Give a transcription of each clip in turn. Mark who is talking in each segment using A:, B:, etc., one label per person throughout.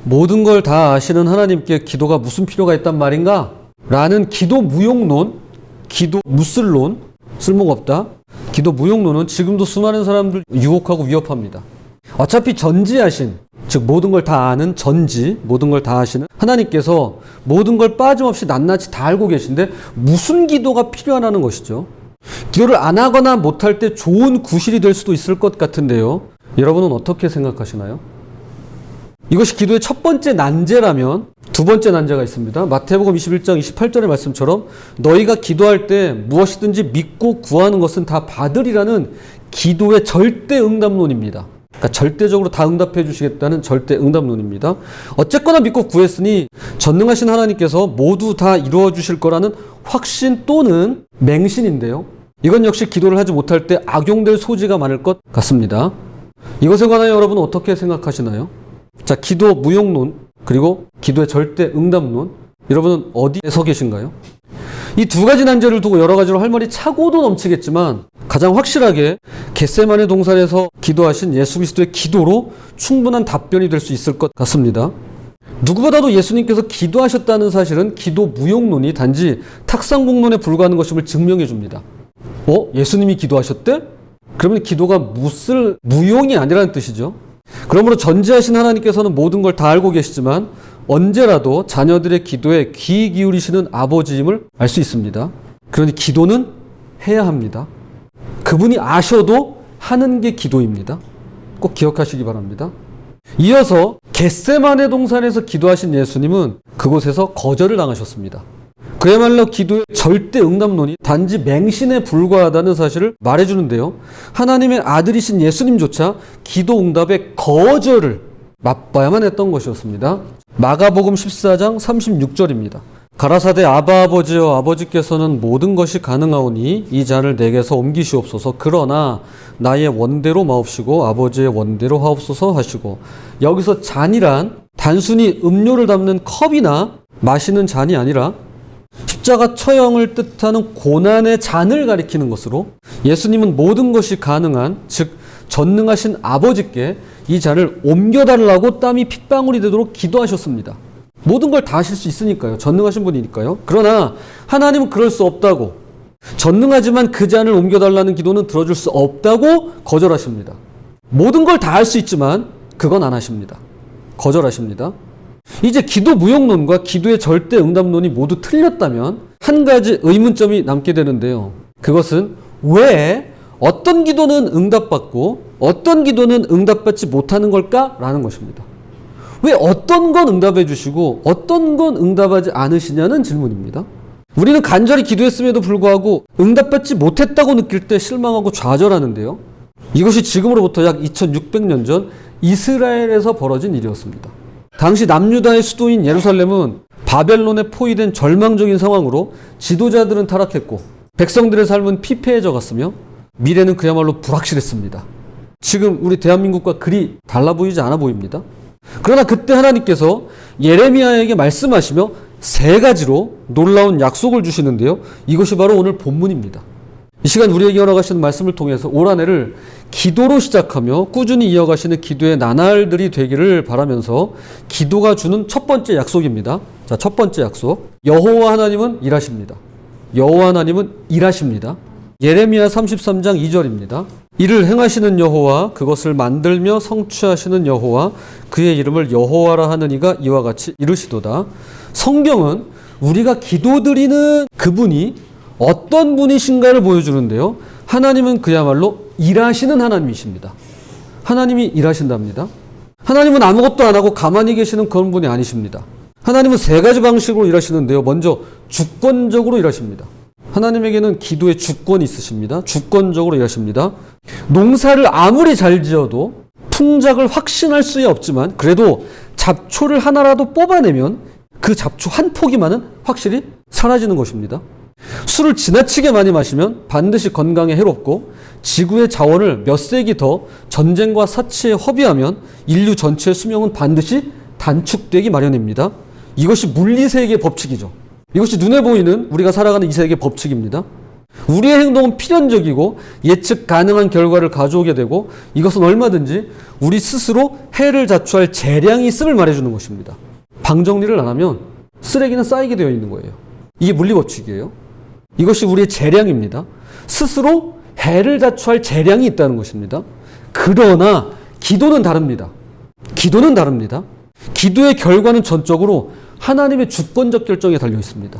A: 모든 걸 다 아시는 하나님께 기도가 무슨 필요가 있단 말인가? 라는 기도 무용론, 기도 무슬론, 쓸모가 없다. 기도 무용론은 지금도 수많은 사람들 유혹하고 위협합니다. 어차피 전지하신, 즉 모든 걸 다 아는 전지, 모든 걸 다 아시는 하나님께서 모든 걸 빠짐없이 낱낱이 다 알고 계신데 무슨 기도가 필요하다는 것이죠. 기도를 안 하거나 못할 때 좋은 구실이 될 수도 있을 것 같은데요. 여러분은 어떻게 생각하시나요? 이것이 기도의 첫 번째 난제라면 두 번째 난제가 있습니다. 마태복음 21장 28절의 말씀처럼 너희가 기도할 때 무엇이든지 믿고 구하는 것은 다 받으리라는 기도의 절대 응답론입니다. 그러니까 절대적으로 다 응답해 주시겠다는 절대 응답론입니다. 어쨌거나 믿고 구했으니 전능하신 하나님께서 모두 다 이루어 주실 거라는 확신 또는 맹신인데요. 이건 역시 기도를 하지 못할 때 악용될 소지가 많을 것 같습니다. 이것에 관하여 여러분은 어떻게 생각하시나요? 자, 기도 무용론 그리고 기도의 절대 응답론, 여러분은 어디에 서 계신가요? 이 두 가지 난제를 두고 여러 가지로 할 말이 차고도 넘치겠지만 가장 확실하게 겟세마네 동산에서 기도하신 예수 그리스도의 기도로 충분한 답변이 될 수 있을 것 같습니다. 누구보다도 예수님께서 기도하셨다는 사실은 기도 무용론이 단지 탁상공론에 불과한 것임을 증명해 줍니다. 예수님이 기도하셨대? 그러면 기도가 무용이 아니라는 뜻이죠. 그러므로 전지하신 하나님께서는 모든 걸 다 알고 계시지만 언제라도 자녀들의 기도에 귀 기울이시는 아버지임을 알 수 있습니다. 그러니 기도는 해야 합니다. 그분이 아셔도 하는 게 기도입니다. 꼭 기억하시기 바랍니다. 이어서 겟세마네 동산에서 기도하신 예수님은 그곳에서 거절을 당하셨습니다. 그야말로 기도의 절대 응답론이 단지 맹신에 불과하다는 사실을 말해주는데요. 하나님의 아들이신 예수님조차 기도 응답의 거절을 맛봐야만 했던 것이었습니다. 마가복음 14장 36절입니다. 가라사대 아바 아버지여 아버지께서는 모든 것이 가능하오니 이 잔을 내게서 옮기시옵소서. 그러나 나의 원대로 마옵시고 아버지의 원대로 하옵소서 하시고, 여기서 잔이란 단순히 음료를 담는 컵이나 마시는 잔이 아니라 십자가 처형을 뜻하는 고난의 잔을 가리키는 것으로 예수님은 모든 것이 가능한, 즉 전능하신 아버지께 이 잔을 옮겨달라고 땀이 핏방울이 되도록 기도하셨습니다. 모든 걸 다 하실 수 있으니까요. 전능하신 분이니까요. 그러나 하나님은 그럴 수 없다고, 전능하지만 그 잔을 옮겨달라는 기도는 들어줄 수 없다고 거절하십니다. 모든 걸 다 할 수 있지만 그건 안 하십니다. 거절하십니다. 이제 기도 무용론과 기도의 절대 응답론이 모두 틀렸다면 한 가지 의문점이 남게 되는데요. 그것은 왜 어떤 기도는 응답받고 어떤 기도는 응답받지 못하는 걸까라는 것입니다. 왜 어떤 건 응답해 주시고 어떤 건 응답하지 않으시냐는 질문입니다. 우리는 간절히 기도했음에도 불구하고 응답받지 못했다고 느낄 때 실망하고 좌절하는데요. 이것이 지금으로부터 약 2600년 전 이스라엘에서 벌어진 일이었습니다. 당시 남유다의 수도인 예루살렘은 바벨론에 포위된 절망적인 상황으로 지도자들은 타락했고 백성들의 삶은 피폐해져 갔으며 미래는 그야말로 불확실했습니다. 지금 우리 대한민국과 그리 달라 보이지 않아 보입니다. 그러나 그때 하나님께서 예레미야에게 말씀하시며 세 가지로 놀라운 약속을 주시는데요. 이것이 바로 오늘 본문입니다. 이 시간 우리에게 허락하시는 말씀을 통해서 올 한 해를 기도로 시작하며 꾸준히 이어가시는 기도의 나날들이 되기를 바라면서 기도가 주는 첫 번째 약속입니다. 자, 첫 번째 약속. 여호와 하나님은 일하십니다. 여호와 하나님은 일하십니다. 예레미야 33장 2절입니다. 이를 행하시는 여호와, 그것을 만들며 성취하시는 여호와, 그의 이름을 여호와라 하는 이가 이와 같이 이르시도다. 성경은 우리가 기도드리는 그분이 어떤 분이신가를 보여주는데요. 하나님은 그야말로 일하시는 하나님이십니다. 하나님이 일하신답니다. 하나님은 아무것도 안 하고 가만히 계시는 그런 분이 아니십니다. 하나님은 세 가지 방식으로 일하시는데요. 먼저 주권적으로 일하십니다. 하나님에게는 기도의 주권이 있으십니다. 주권적으로 일하십니다. 농사를 아무리 잘 지어도 풍작을 확신할 수야 없지만 그래도 잡초를 하나라도 뽑아내면 그 잡초 한 포기만은 확실히 사라지는 것입니다. 술을 지나치게 많이 마시면 반드시 건강에 해롭고 지구의 자원을 몇 세기 더 전쟁과 사치에 허비하면 인류 전체의 수명은 반드시 단축되기 마련입니다. 이것이 물리세계의 법칙이죠. 이것이 눈에 보이는 우리가 살아가는 이 세계의 법칙입니다. 우리의 행동은 필연적이고 예측 가능한 결과를 가져오게 되고 이것은 얼마든지 우리 스스로 해를 자초할 재량이 있음을 말해주는 것입니다. 방정리를 안 하면 쓰레기는 쌓이게 되어 있는 거예요. 이게 물리법칙이에요. 이것이 우리의 재량입니다. 스스로 해를 자초할 재량이 있다는 것입니다. 그러나 기도는 다릅니다. 기도는 다릅니다. 기도의 결과는 전적으로 하나님의 주권적 결정에 달려 있습니다.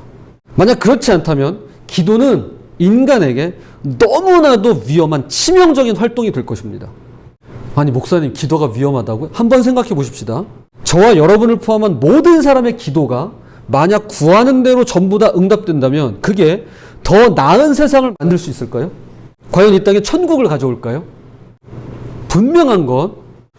A: 만약 그렇지 않다면 기도는 인간에게 너무나도 위험한 치명적인 활동이 될 것입니다. 아니 목사님 기도가 위험하다고요? 한번 생각해 보십시다. 저와 여러분을 포함한 모든 사람의 기도가 만약 구하는 대로 전부 다 응답된다면 그게 더 나은 세상을 만들 수 있을까요? 과연 이 땅에 천국을 가져올까요? 분명한 건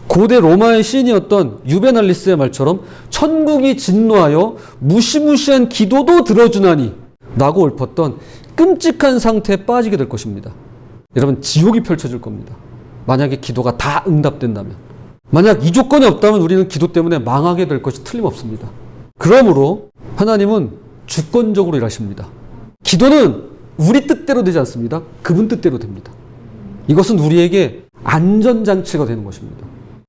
A: 고대 로마의 시인이었던 유베날리스의 말처럼 천국이 진노하여 무시무시한 기도도 들어주나니 라고 읊었던 끔찍한 상태에 빠지게 될 것입니다. 여러분 지옥이 펼쳐질 겁니다. 만약에 기도가 다 응답된다면. 만약 이 조건이 없다면 우리는 기도 때문에 망하게 될 것이 틀림없습니다. 그러므로 하나님은 주권적으로 일하십니다. 기도는 우리 뜻대로 되지 않습니다. 그분 뜻대로 됩니다. 이것은 우리에게 안전장치가 되는 것입니다.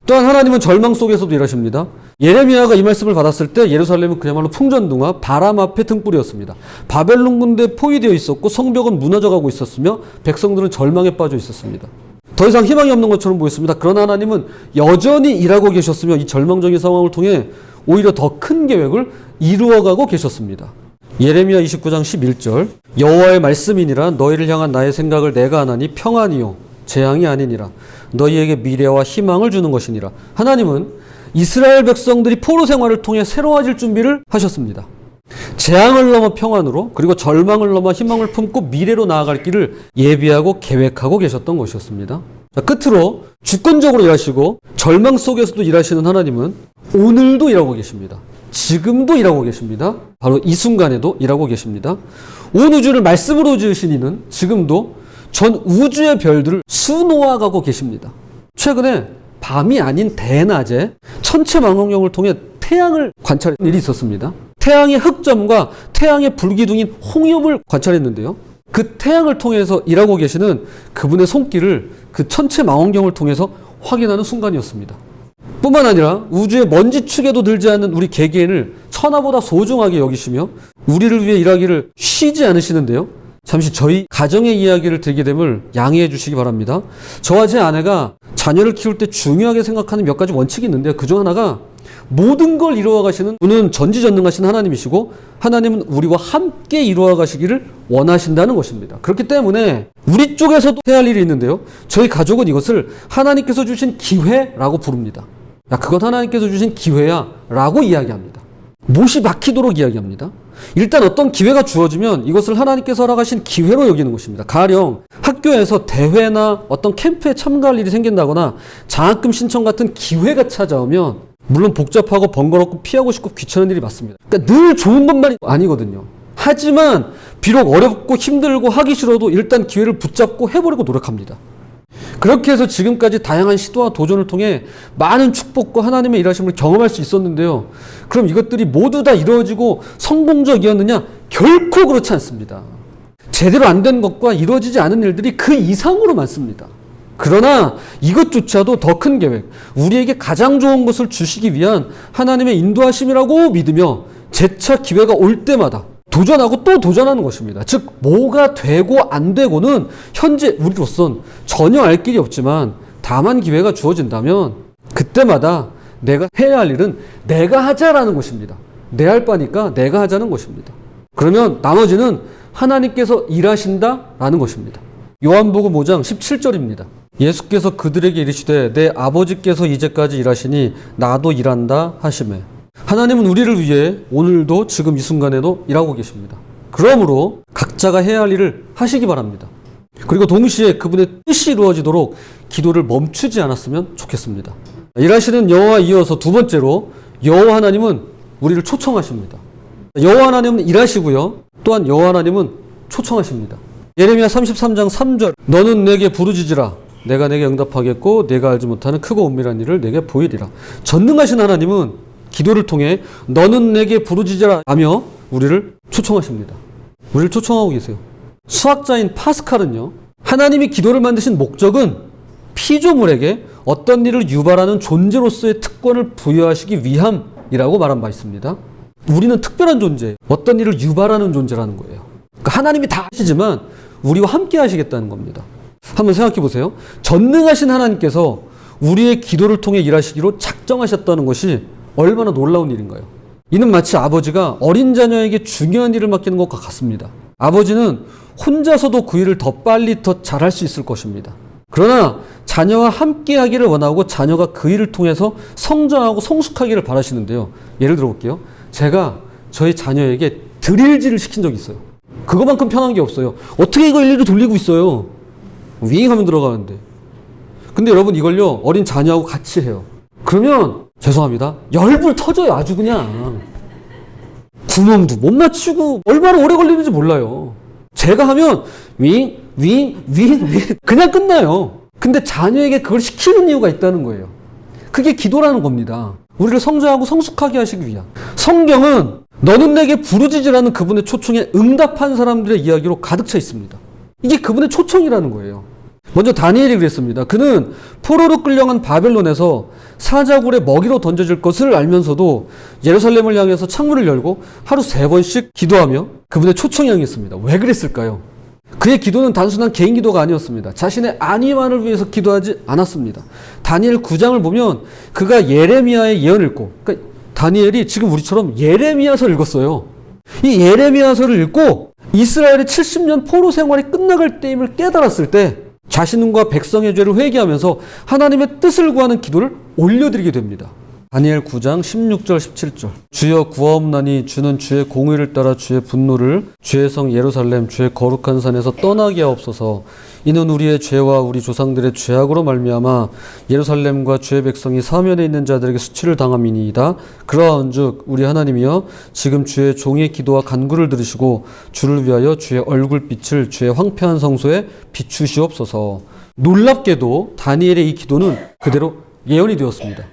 A: 또한 하나님은 절망 속에서도 일하십니다. 예레미야가 이 말씀을 받았을 때 예루살렘은 그야말로 풍전등화 바람 앞에 등불이었습니다. 바벨론 군대에 포위되어 있었고 성벽은 무너져가고 있었으며 백성들은 절망에 빠져 있었습니다. 더 이상 희망이 없는 것처럼 보였습니다. 그러나 하나님은 여전히 일하고 계셨으며 이 절망적인 상황을 통해 오히려 더 큰 계획을 이루어가고 계셨습니다. 예레미야 29장 11절 여호와의 말씀이니라 너희를 향한 나의 생각을 내가 하나니 평안이요 재앙이 아니니라 너희에게 미래와 희망을 주는 것이니라. 하나님은 이스라엘 백성들이 포로 생활을 통해 새로워질 준비를 하셨습니다. 재앙을 넘어 평안으로 그리고 절망을 넘어 희망을 품고 미래로 나아갈 길을 예비하고 계획하고 계셨던 것이었습니다. 자, 끝으로 주권적으로 일하시고 절망 속에서도 일하시는 하나님은 오늘도 일하고 계십니다. 지금도 일하고 계십니다. 바로 이 순간에도 일하고 계십니다. 온 우주를 말씀으로 지으신 이는 지금도 전 우주의 별들을 수놓아가고 계십니다. 최근에 밤이 아닌 대낮에 천체 망원경을 통해 태양을 관찰한 일이 있었습니다. 태양의 흑점과 태양의 불기둥인 홍엽을 관찰했는데요. 그 태양을 통해서 일하고 계시는 그분의 손길을 그 천체 망원경을 통해서 확인하는 순간이었습니다. 뿐만 아니라 우주의 먼지축에도 들지 않는 우리 개개인을 천하보다 소중하게 여기시며 우리를 위해 일하기를 쉬지 않으시는데요. 잠시 저희 가정의 이야기를 드리게 됨을 양해해 주시기 바랍니다. 저와 제 아내가 자녀를 키울 때 중요하게 생각하는 몇 가지 원칙이 있는데요. 그중 하나가 모든 걸 이루어 가시는 분은 전지전능하신 하나님이시고 하나님은 우리와 함께 이루어 가시기를 원하신다는 것입니다. 그렇기 때문에 우리 쪽에서도 해야 할 일이 있는데요. 저희 가족은 이것을 하나님께서 주신 기회라고 부릅니다. 야, 그건 하나님께서 주신 기회야 라고 이야기합니다. 못이 막히도록 이야기합니다. 일단 어떤 기회가 주어지면 이것을 하나님께서 허락하신 기회로 여기는 것입니다. 가령 학교에서 대회나 어떤 캠프에 참가할 일이 생긴다거나 장학금 신청 같은 기회가 찾아오면 물론 복잡하고 번거롭고 피하고 싶고 귀찮은 일이 맞습니다. 그러니까 늘 좋은 것만이 아니거든요. 하지만 비록 어렵고 힘들고 하기 싫어도 일단 기회를 붙잡고 해보려고 노력합니다. 그렇게 해서 지금까지 다양한 시도와 도전을 통해 많은 축복과 하나님의 일하심을 경험할 수 있었는데요. 그럼 이것들이 모두 다 이루어지고 성공적이었느냐? 결코 그렇지 않습니다. 제대로 안 된 것과 이루어지지 않은 일들이 그 이상으로 많습니다. 그러나 이것조차도 더 큰 계획, 우리에게 가장 좋은 것을 주시기 위한 하나님의 인도하심이라고 믿으며 재차 기회가 올 때마다 도전하고 또 도전하는 것입니다. 즉 뭐가 되고 안 되고는 현재 우리로선 전혀 알 길이 없지만 다만 기회가 주어진다면 그때마다 내가 해야 할 일은 내가 하자라는 것입니다. 내 할 바니까 내가 하자는 것입니다. 그러면 나머지는 하나님께서 일하신다라는 것입니다. 요한복음 5장 17절입니다. 예수께서 그들에게 이르시되 내 아버지께서 이제까지 일하시니 나도 일한다 하시매. 하나님은 우리를 위해 오늘도 지금 이 순간에도 일하고 계십니다. 그러므로 각자가 해야 할 일을 하시기 바랍니다. 그리고 동시에 그분의 뜻이 이루어지도록 기도를 멈추지 않았으면 좋겠습니다. 일하시는 여호와 이어서 두 번째로 여호와 하나님은 우리를 초청하십니다. 여호와 하나님은 일하시고요. 또한 여호와 하나님은 초청하십니다. 예레미야 33장 3절 너는 내게 부르짖으라 내가 내게 응답하겠고 내가 알지 못하는 크고 은밀한 일을 내게 보이리라. 전능하신 하나님은 기도를 통해 너는 내게 부르짖으라 하며 우리를 초청하십니다. 우리를 초청하고 계세요. 수학자인 파스칼은요, 하나님이 기도를 만드신 목적은 피조물에게 어떤 일을 유발하는 존재로서의 특권을 부여하시기 위함이라고 말한 바 있습니다. 우리는 특별한 존재예요. 어떤 일을 유발하는 존재라는 거예요. 그러니까 하나님이 다 하시지만 우리와 함께 하시겠다는 겁니다. 한번 생각해 보세요. 전능하신 하나님께서 우리의 기도를 통해 일하시기로 작정하셨다는 것이 얼마나 놀라운 일인가요? 이는 마치 아버지가 어린 자녀에게 중요한 일을 맡기는 것과 같습니다. 아버지는 혼자서도 그 일을 더 빨리 더 잘할 수 있을 것입니다. 그러나 자녀와 함께 하기를 원하고 자녀가 그 일을 통해서 성장하고 성숙하기를 바라시는데요. 예를 들어 볼게요. 제가 저희 자녀에게 드릴질을 시킨 적이 있어요. 그거만큼 편한 게 없어요. 어떻게 이거 일일이 돌리고 있어요? 윙 하면 들어가는데. 근데 여러분 이걸요, 어린 자녀하고 같이 해요. 그러면 죄송합니다, 열불 터져요. 아주 그냥 구멍도 못 맞추고 얼마나 오래 걸리는지 몰라요. 제가 하면 윙 그냥 끝나요. 근데 자녀에게 그걸 시키는 이유가 있다는 거예요. 그게 기도라는 겁니다. 우리를 성장하고 성숙하게 하시기 위한. 성경은 너는 내게 부르짖으라는 그분의 초청에 응답한 사람들의 이야기로 가득 차 있습니다. 이게 그분의 초청이라는 거예요. 먼저 다니엘이 그랬습니다. 그는 포로로 끌려간 바벨론에서 사자굴에 먹이로 던져질 것을 알면서도 예루살렘을 향해서 창문을 열고 하루 3번씩 기도하며 그분의 초청에 응했습니다. 왜 그랬을까요? 그의 기도는 단순한 개인 기도가 아니었습니다. 자신의 안위만을 위해서 기도하지 않았습니다. 다니엘 9장을 보면 그가 예레미야의 예언을 읽고, 그러니까 다니엘이 지금 우리처럼 예레미야서를 읽었어요. 이 예레미야서를 읽고 이스라엘의 70년 포로 생활이 끝나갈 때임을 깨달았을 때 자신과 백성의 죄를 회개하면서 하나님의 뜻을 구하는 기도를 올려드리게 됩니다. 다니엘 9장 16절 17절 주여 구하옵나니 주는 주의 공의를 따라 주의 분노를 주의 성 예루살렘 주의 거룩한 산에서 떠나게 하옵소서. 이는 우리의 죄와 우리 조상들의 죄악으로 말미암아 예루살렘과 주의 백성이 사면에 있는 자들에게 수치를 당함이니이다. 그러한즉 우리 하나님이여 지금 주의 종의 기도와 간구를 들으시고 주를 위하여 주의 얼굴빛을 주의 황폐한 성소에 비추시옵소서. 놀랍게도 다니엘의 이 기도는 그대로 예언이 되었습니다.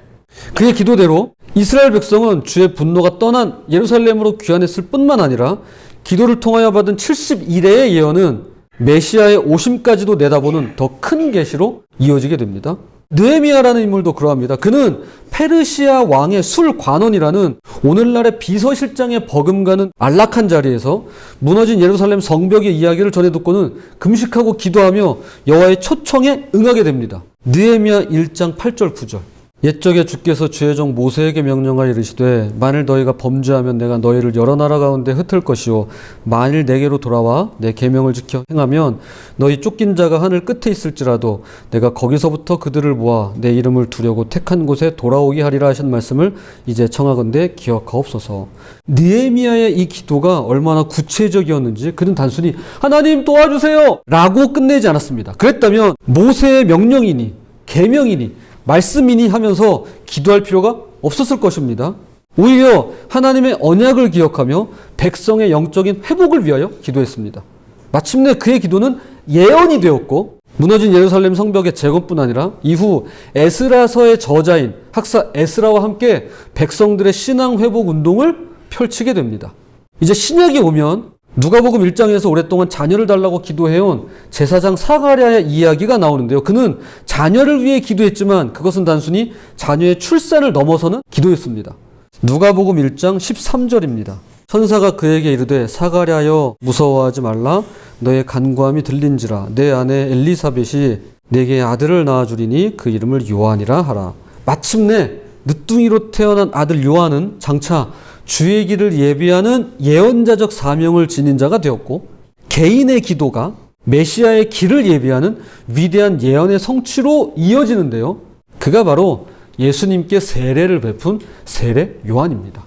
A: 그의 기도대로 이스라엘 백성은 주의 분노가 떠난 예루살렘으로 귀환했을 뿐만 아니라 기도를 통하여 받은 71회의 예언은 메시아의 오심까지도 내다보는 더 큰 계시로 이어지게 됩니다. 느헤미야라는 인물도 그러합니다. 그는 페르시아 왕의 술관원이라는 오늘날의 비서실장에 버금가는 안락한 자리에서 무너진 예루살렘 성벽의 이야기를 전해 듣고는 금식하고 기도하며 여호와의 초청에 응하게 됩니다. 느헤미야 1장 8절 9절 옛적에 주께서 주의 종 모세에게 명령하여 이르시되 만일 너희가 범죄하면 내가 너희를 여러 나라 가운데 흩을 것이요 만일 내게로 돌아와 내 계명을 지켜 행하면 너희 쫓긴 자가 하늘 끝에 있을지라도 내가 거기서부터 그들을 모아 내 이름을 두려고 택한 곳에 돌아오게 하리라 하신 말씀을 이제 청하건대 기억하옵소서. 느헤미야의 이 기도가 얼마나 구체적이었는지 그는 단순히 하나님 도와주세요 라고 끝내지 않았습니다. 그랬다면 모세의 명령이니 계명이니 말씀이니 하면서 기도할 필요가 없었을 것입니다. 오히려 하나님의 언약을 기억하며 백성의 영적인 회복을 위하여 기도했습니다. 마침내 그의 기도는 예언이 되었고 무너진 예루살렘 성벽의 재건뿐 아니라 이후 에스라서의 저자인 학사 에스라와 함께 백성들의 신앙 회복 운동을 펼치게 됩니다. 이제 신약이 오면 누가복음 1장에서 오랫동안 자녀를 달라고 기도해온 제사장 사가랴의 이야기가 나오는데요. 그는 자녀를 위해 기도했지만 그것은 단순히 자녀의 출산을 넘어서는 기도였습니다. 누가복음 1장 13절입니다. 천사가 그에게 이르되 사가랴여 무서워하지 말라. 너의 간구함이 들린지라. 내 아내 엘리사벳이 내게 아들을 낳아주리니 그 이름을 요한이라 하라. 마침내 늦둥이로 태어난 아들 요한은 장차 주의 길을 예비하는 예언자적 사명을 지닌 자가 되었고 개인의 기도가 메시아의 길을 예비하는 위대한 예언의 성취로 이어지는데요. 그가 바로 예수님께 세례를 베푼 세례 요한입니다.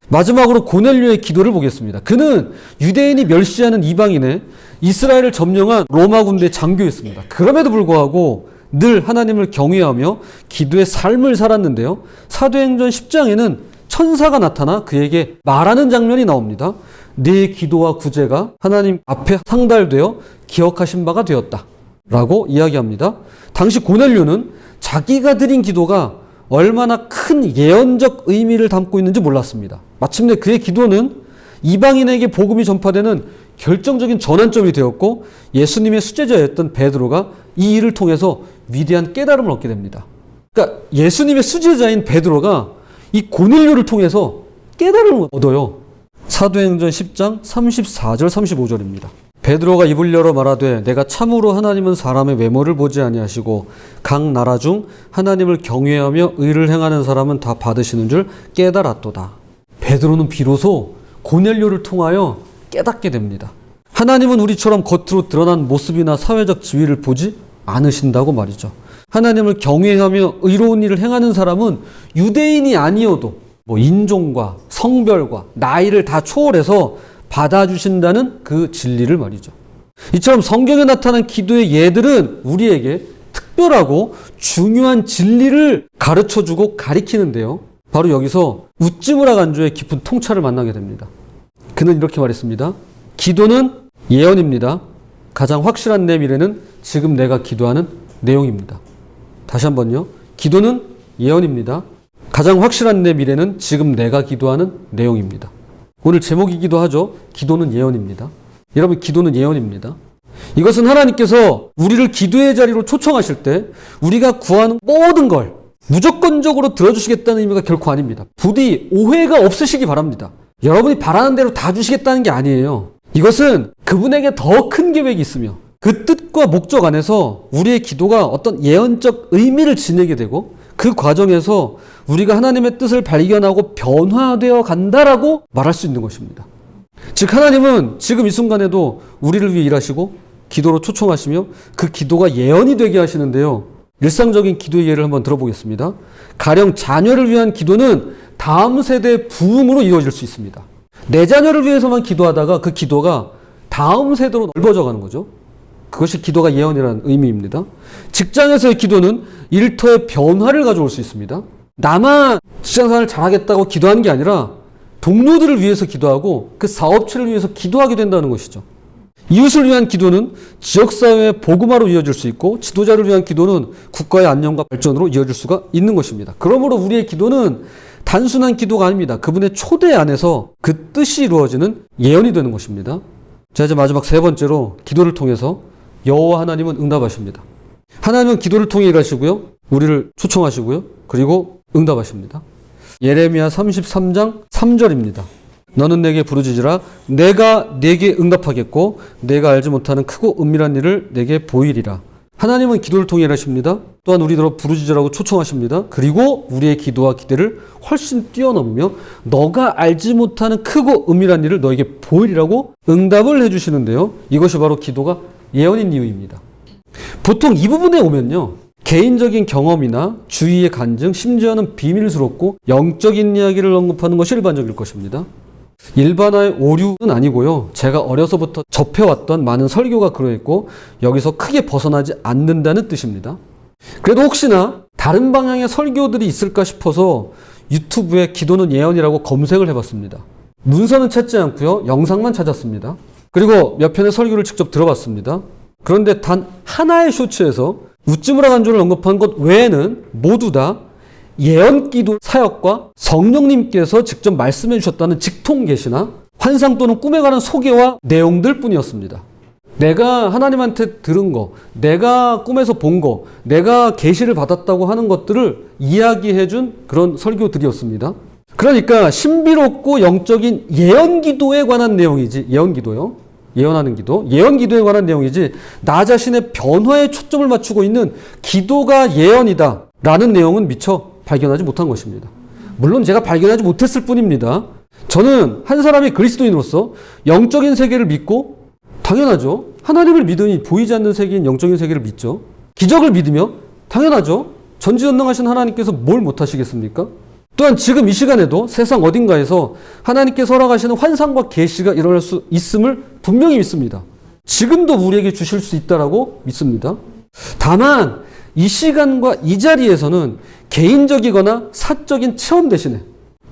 A: 마지막으로 고넬료의 기도를 보겠습니다. 그는 유대인이 멸시하는 이방인의 이스라엘을 점령한 로마 군대의 장교였습니다. 그럼에도 불구하고 늘 하나님을 경외하며 기도의 삶을 살았는데요. 사도행전 10장에는 천사가 나타나 그에게 말하는 장면이 나옵니다. 네 기도와 구제가 하나님 앞에 상달되어 기억하신 바가 되었다 라고 이야기합니다. 당시 고넬료는 자기가 드린 기도가 얼마나 큰 예언적 의미를 담고 있는지 몰랐습니다. 마침내 그의 기도는 이방인에게 복음이 전파되는 결정적인 전환점이 되었고 예수님의 수제자였던 베드로가 이 일을 통해서 위대한 깨달음을 얻게 됩니다. 그러니까 예수님의 수제자인 베드로가 이 고넬료를 통해서 깨달음을 얻어요. 사도행전 10장 34절 35절입니다. 베드로가 입을 열어 말하되 내가 참으로 하나님은 사람의 외모를 보지 아니하시고 각 나라 중 하나님을 경외하며 의를 행하는 사람은 다 받으시는 줄 깨달았도다. 베드로는 비로소 고넬료를 통하여 깨닫게 됩니다. 하나님은 우리처럼 겉으로 드러난 모습이나 사회적 지위를 보지 않으신다고 말이죠. 하나님을 경외하며 의로운 일을 행하는 사람은 유대인이 아니어도 인종과 성별과 나이를 다 초월해서 받아주신다는 그 진리를 말이죠. 이처럼 성경에 나타난 기도의 예들은 우리에게 특별하고 중요한 진리를 가르쳐주고 가리키는데요. 바로 여기서 우찌무라 간주의 깊은 통찰을 만나게 됩니다. 그는 이렇게 말했습니다. 기도는 예언입니다. 가장 확실한 내 미래는 지금 내가 기도하는 내용입니다. 다시 한번요. 기도는 예언입니다. 가장 확실한 내 미래는 지금 내가 기도하는 내용입니다. 오늘 제목이기도 하죠. 기도는 예언입니다. 여러분, 기도는 예언입니다. 이것은 하나님께서 우리를 기도의 자리로 초청하실 때 우리가 구하는 모든 걸 무조건적으로 들어주시겠다는 의미가 결코 아닙니다. 부디 오해가 없으시기 바랍니다. 여러분이 바라는 대로 다 주시겠다는 게 아니에요. 이것은 그분에게 더 큰 계획이 있으며 그 뜻과 목적 안에서 우리의 기도가 어떤 예언적 의미를 지니게 되고 그 과정에서 우리가 하나님의 뜻을 발견하고 변화되어 간다라고 말할 수 있는 것입니다. 즉 하나님은 지금 이 순간에도 우리를 위해 일하시고 기도로 초청하시며 그 기도가 예언이 되게 하시는데요. 일상적인 기도의 예를 한번 들어보겠습니다. 가령 자녀를 위한 기도는 다음 세대의 부흥으로 이루어질 수 있습니다. 내 자녀를 위해서만 기도하다가 그 기도가 다음 세대로 넓어져 가는 거죠. 그것이 기도가 예언이라는 의미입니다. 직장에서의 기도는 일터의 변화를 가져올 수 있습니다. 나만 직장생활을 잘하겠다고 기도하는 게 아니라 동료들을 위해서 기도하고 그 사업체를 위해서 기도하게 된다는 것이죠. 이웃을 위한 기도는 지역사회의 복음화로 이어질 수 있고 지도자를 위한 기도는 국가의 안녕과 발전으로 이어질 수가 있는 것입니다. 그러므로 우리의 기도는 단순한 기도가 아닙니다. 그분의 초대 안에서 그 뜻이 이루어지는 예언이 되는 것입니다. 자, 이제 마지막 세 번째로 기도를 통해서 여호와 하나님은 응답하십니다. 하나님은 기도를 통해 일하시고요. 우리를 초청하시고요. 그리고 응답하십니다. 예레미야 33장 3절입니다. 너는 내게 부르짖으라 내가 내게 응답하겠고 내가 알지 못하는 크고 은밀한 일을 내게 보이리라. 하나님은 기도를 통해 일하십니다. 또한 우리더러 부르짖으라고 초청하십니다. 그리고 우리의 기도와 기대를 훨씬 뛰어넘으며 너가 알지 못하는 크고 은밀한 일을 너에게 보이리라고 응답을 해주시는데요. 이것이 바로 기도가 예언인 이유입니다. 보통 이 부분에 오면요. 개인적인 경험이나 주위의 간증, 심지어는 비밀스럽고 영적인 이야기를 언급하는 것이 일반적일 것입니다. 일반화의 오류는 아니고요. 제가 어려서부터 접해왔던 많은 설교가 그러했고 여기서 크게 벗어나지 않는다는 뜻입니다. 그래도 혹시나 다른 방향의 설교들이 있을까 싶어서 유튜브에 기도는 예언이라고 검색을 해봤습니다. 문서는 찾지 않고요. 영상만 찾았습니다. 그리고 몇 편의 설교를 직접 들어봤습니다. 그런데 단 하나의 쇼츠에서 우찌무라 간주를 언급한 것 외에는 모두 다 예언기도 사역과 성령님께서 직접 말씀해 주셨다는 직통 계시나 환상 또는 꿈에 관한 소개와 내용들 뿐이었습니다. 내가 하나님한테 들은 거, 내가 꿈에서 본 거, 내가 계시를 받았다고 하는 것들을 이야기해 준 그런 설교들이었습니다. 그러니까 신비롭고 영적인 예언기도에 관한 내용이지, 예언기도요. 예언하는 기도, 예언기도에 관한 내용이지 나 자신의 변화에 초점을 맞추고 있는 기도가 예언이다 라는 내용은 미처 발견하지 못한 것입니다. 물론 제가 발견하지 못했을 뿐입니다. 저는 한 사람의 그리스도인으로서 영적인 세계를 믿고 당연하죠. 하나님을 믿으니 보이지 않는 세계인 영적인 세계를 믿죠. 기적을 믿으며 당연하죠. 전지전능하신 하나님께서 뭘 못하시겠습니까? 또한 지금 이 시간에도 세상 어딘가에서 하나님께서 허락하시는 환상과 계시가 일어날 수 있음을 분명히 믿습니다. 지금도 우리에게 주실 수 있다라고 믿습니다. 다만 이 시간과 이 자리에서는 개인적이거나 사적인 체험 대신에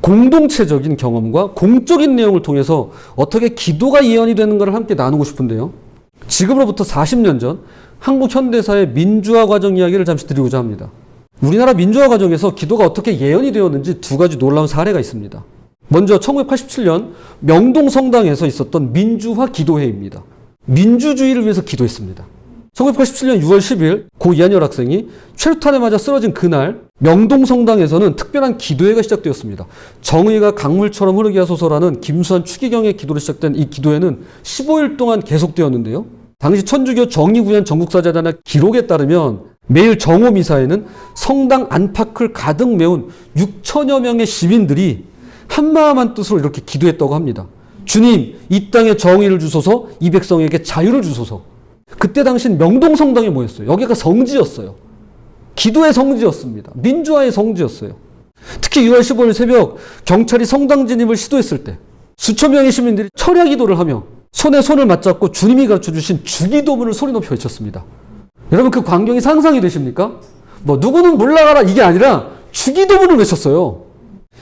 A: 공동체적인 경험과 공적인 내용을 통해서 어떻게 기도가 예언이 되는 것을 함께 나누고 싶은데요. 지금으로부터 40년 전 한국 현대사의 민주화 과정 이야기를 잠시 드리고자 합니다. 우리나라 민주화 과정에서 기도가 어떻게 예언이 되었는지 두 가지 놀라운 사례가 있습니다. 먼저 1987년 명동성당에서 있었던 민주화 기도회입니다. 민주주의를 위해서 기도했습니다. 1987년 6월 10일 고 이한열 학생이 최루탄에 맞아 쓰러진 그날 명동성당에서는 특별한 기도회가 시작되었습니다. 정의가 강물처럼 흐르게 하소서라는 김수환 추기경의 기도로 시작된 이 기도회는 15일 동안 계속되었는데요. 당시 천주교 정의구현 전국사재단의 기록에 따르면 매일 정오미사에는 성당 안팎을 가득 메운 6천여 명의 시민들이 한마음 한뜻으로 이렇게 기도했다고 합니다. 주님, 이 땅에 정의를 주소서, 이 백성에게 자유를 주소서. 그때 당시 명동성당에 모였어요. 여기가 성지였어요. 기도의 성지였습니다. 민주화의 성지였어요. 특히 6월 15일 새벽 경찰이 성당 진입을 시도했을 때 수천 명의 시민들이 철야 기도를 하며 손에 손을 맞잡고 주님이 가르쳐주신 주기도문을 소리 높이 외쳤습니다. 여러분 그 광경이 상상이 되십니까? 뭐 누구는 물러가라 이게 아니라 주기도문을 외쳤어요.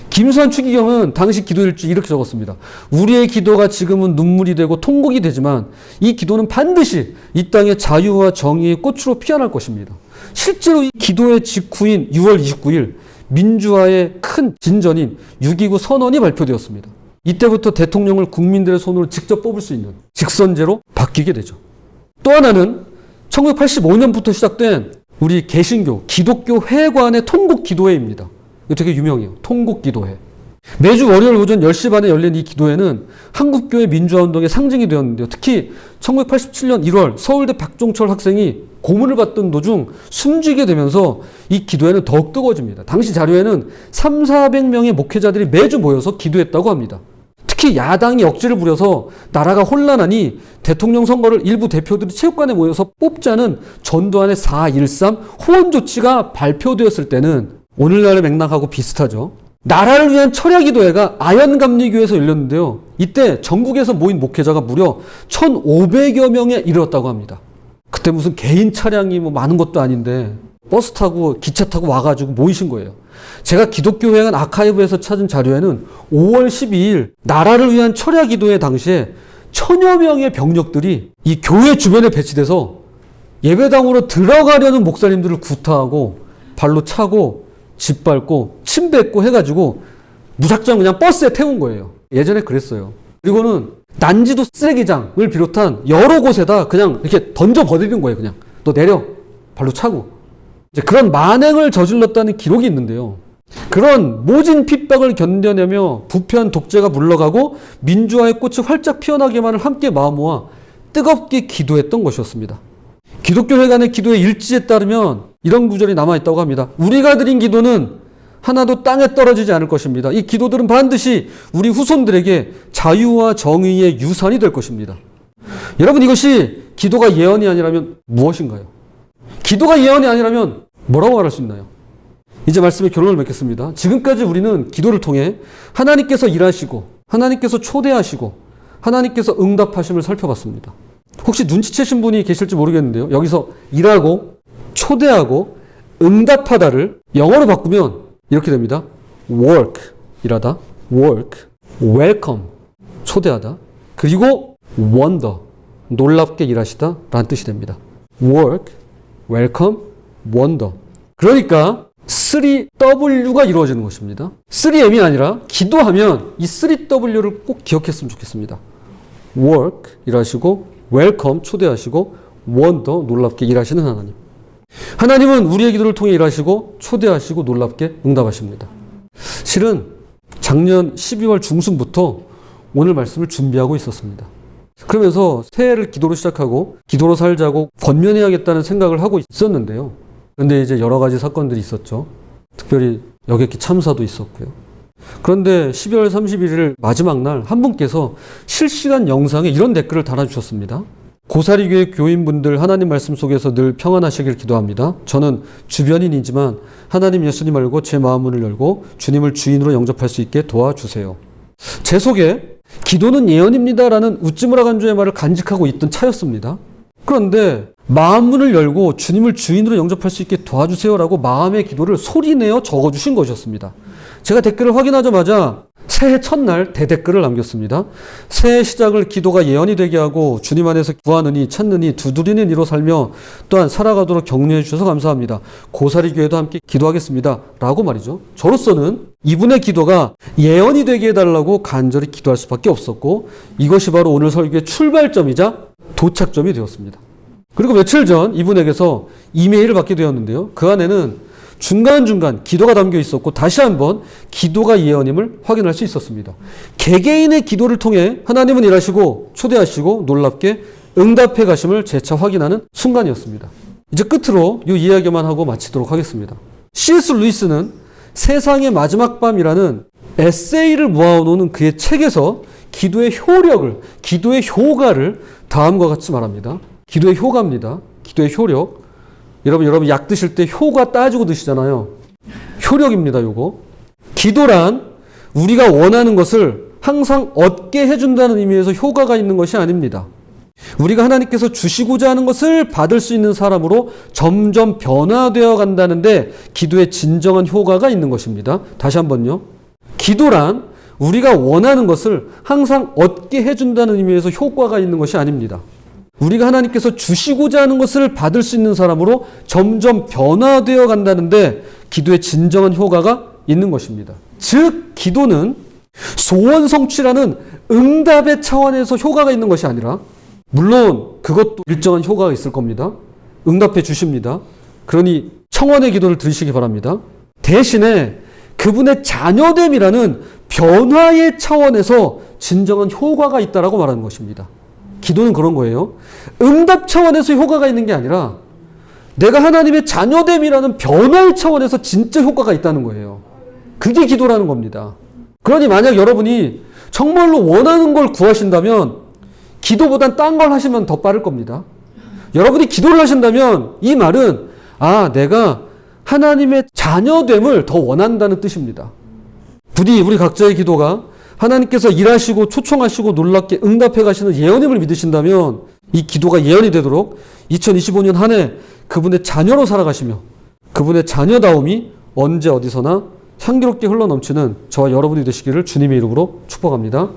A: 김수환 추기경은 당시 기도 일지 이렇게 적었습니다. 우리의 기도가 지금은 눈물이 되고 통곡이 되지만 이 기도는 반드시 이 땅의 자유와 정의의 꽃으로 피어날 것입니다. 실제로 이 기도의 직후인 6월 29일 민주화의 큰 진전인 6.29 선언이 발표되었습니다. 이때부터 대통령을 국민들의 손으로 직접 뽑을 수 있는 직선제로 바뀌게 되죠. 또 하나는 1985년부터 시작된 우리 개신교, 기독교 회관의 통곡 기도회입니다. 이거 되게 유명해요. 통곡 기도회. 매주 월요일 오전 10시 반에 열린 이 기도회는 한국교회 민주화운동의 상징이 되었는데요. 특히 1987년 1월 서울대 박종철 학생이 고문을 받던 도중 숨지게 되면서 이 기도회는 더욱 뜨거워집니다. 당시 자료에는 300~400명의 목회자들이 매주 모여서 기도했다고 합니다. 특히 야당이 억지를 부려서 나라가 혼란하니 대통령 선거를 일부 대표들이 체육관에 모여서 뽑자는 전두환의 4.13 호원 조치가 발표되었을 때는 오늘날의 맥락하고 비슷하죠. 나라를 위한 철야 기도회가 아현감리교에서 열렸는데요. 이때 전국에서 모인 목회자가 무려 1,500여 명에 이르렀다고 합니다. 그때 무슨 개인 차량이 뭐 많은 것도 아닌데 버스 타고 기차 타고 와가지고 모이신 거예요. 제가 기독교회관 아카이브에서 찾은 자료에는 5월 12일 나라를 위한 철야 기도회 당시에 1,000여 명의 병력들이 이 교회 주변에 배치돼서 예배당으로 들어가려는 목사님들을 구타하고 발로 차고 짓밟고 침 뱉고 해가지고 무작정 그냥 버스에 태운 거예요. 예전에 그랬어요. 그리고는 난지도 쓰레기장을 비롯한 여러 곳에다 그냥 이렇게 던져버리는 거예요. 그냥 너 내려 발로 차고 이제 그런 만행을 저질렀다는 기록이 있는데요. 그런 모진 핍박을 견뎌내며 부패한 독재가 물러가고 민주화의 꽃이 활짝 피어나기만을 함께 마음 모아 뜨겁게 기도했던 것이었습니다. 기독교 회관의 기도의 일지에 따르면 이런 구절이 남아있다고 합니다. 우리가 드린 기도는 하나도 땅에 떨어지지 않을 것입니다. 이 기도들은 반드시 우리 후손들에게 자유와 정의의 유산이 될 것입니다. 여러분 이것이 기도가 예언이 아니라면 무엇인가요? 기도가 예언이 아니라면 뭐라고 말할 수 있나요? 이제 말씀의 결론을 맺겠습니다. 지금까지 우리는 기도를 통해 하나님께서 일하시고 하나님께서 초대하시고 하나님께서 응답하심을 살펴봤습니다. 혹시 눈치채신 분이 계실지 모르겠는데요. 여기서 일하고 초대하고 응답하다를 영어로 바꾸면 이렇게 됩니다. work, 일하다, work, welcome, 초대하다, 그리고 wonder, 놀랍게 일하시다 라는 뜻이 됩니다. work, welcome, wonder. 그러니까 3W가 이루어지는 것입니다. 3M이 아니라 기도하면 이 3W를 꼭 기억했으면 좋겠습니다. work, 일하시고 welcome, 초대하시고 wonder, 놀랍게 일하시는 하나님. 하나님은 우리의 기도를 통해 일하시고 초대하시고 놀랍게 응답하십니다. 실은 작년 12월 중순부터 오늘 말씀을 준비하고 있었습니다. 그러면서 새해를 기도로 시작하고 기도로 살자고 권면해야겠다는 생각을 하고 있었는데요. 그런데 이제 여러 가지 사건들이 있었죠. 특별히 여객기 참사도 있었고요. 그런데 12월 31일 마지막 날 한 분께서 실시간 영상에 이런 댓글을 달아주셨습니다. 고사리교회 교인분들 하나님 말씀 속에서 늘 평안하시길 기도합니다. 저는 주변인이지만 하나님 예수님 알고 제 마음문을 열고 주님을 주인으로 영접할 수 있게 도와주세요. 제 속에 기도는 예언입니다라는 우찌무라 간주의 말을 간직하고 있던 차였습니다. 그런데 마음문을 열고 주님을 주인으로 영접할 수 있게 도와주세요라고 마음의 기도를 소리내어 적어주신 것이었습니다. 제가 댓글을 확인하자마자 새해 첫날 대댓글을 남겼습니다. 새해 시작을 기도가 예언이 되게 하고 주님 안에서 구하느니 찾느니 두드리는 이로 살며 또한 살아가도록 격려해 주셔서 감사합니다. 고사리 교회도 함께 기도하겠습니다. 라고 말이죠. 저로서는 이분의 기도가 예언이 되게 해달라고 간절히 기도할 수밖에 없었고 이것이 바로 오늘 설교의 출발점이자 도착점이 되었습니다. 그리고 며칠 전 이분에게서 이메일을 받게 되었는데요. 그 안에는 중간중간 기도가 담겨 있었고 다시 한번 기도가 예언임을 확인할 수 있었습니다. 개개인의 기도를 통해 하나님은 일하시고 초대하시고 놀랍게 응답해 가심을 재차 확인하는 순간이었습니다. 이제 끝으로 이 이야기만 하고 마치도록 하겠습니다. C.S. 루이스는 세상의 마지막 밤이라는 에세이를 모아놓은 그의 책에서 기도의 효력을, 기도의 효과를 다음과 같이 말합니다. 기도의 효과입니다. 기도의 효력. 여러분 약 드실 때 효과 따지고 드시잖아요. 효력입니다, 요거. 기도란 우리가 원하는 것을 항상 얻게 해준다는 의미에서 효과가 있는 것이 아닙니다. 우리가 하나님께서 주시고자 하는 것을 받을 수 있는 사람으로 점점 변화되어 간다는데 기도의 진정한 효과가 있는 것입니다. 다시 한번요. 기도란 우리가 원하는 것을 항상 얻게 해준다는 의미에서 효과가 있는 것이 아닙니다. 우리가 하나님께서 주시고자 하는 것을 받을 수 있는 사람으로 점점 변화되어 간다는데 기도의 진정한 효과가 있는 것입니다. 즉 기도는 소원 성취라는 응답의 차원에서 효과가 있는 것이 아니라 물론 그것도 일정한 효과가 있을 겁니다. 응답해 주십니다. 그러니 청원의 기도를 들으시기 바랍니다. 대신에 그분의 자녀됨이라는 변화의 차원에서 진정한 효과가 있다라고 말하는 것입니다. 기도는 그런 거예요. 응답 차원에서 효과가 있는 게 아니라 내가 하나님의 자녀됨이라는 변화의 차원에서 진짜 효과가 있다는 거예요. 그게 기도라는 겁니다. 그러니 만약 여러분이 정말로 원하는 걸 구하신다면 기도보단 딴 걸 하시면 더 빠를 겁니다. 여러분이 기도를 하신다면 이 말은 내가 하나님의 자녀됨을 더 원한다는 뜻입니다. 부디 우리 각자의 기도가 하나님께서 일하시고 초청하시고 놀랍게 응답해 가시는 예언임을 믿으신다면 이 기도가 예언이 되도록 2025년 한 해 그분의 자녀로 살아가시며 그분의 자녀다움이 언제 어디서나 향기롭게 흘러넘치는 저와 여러분이 되시기를 주님의 이름으로 축복합니다.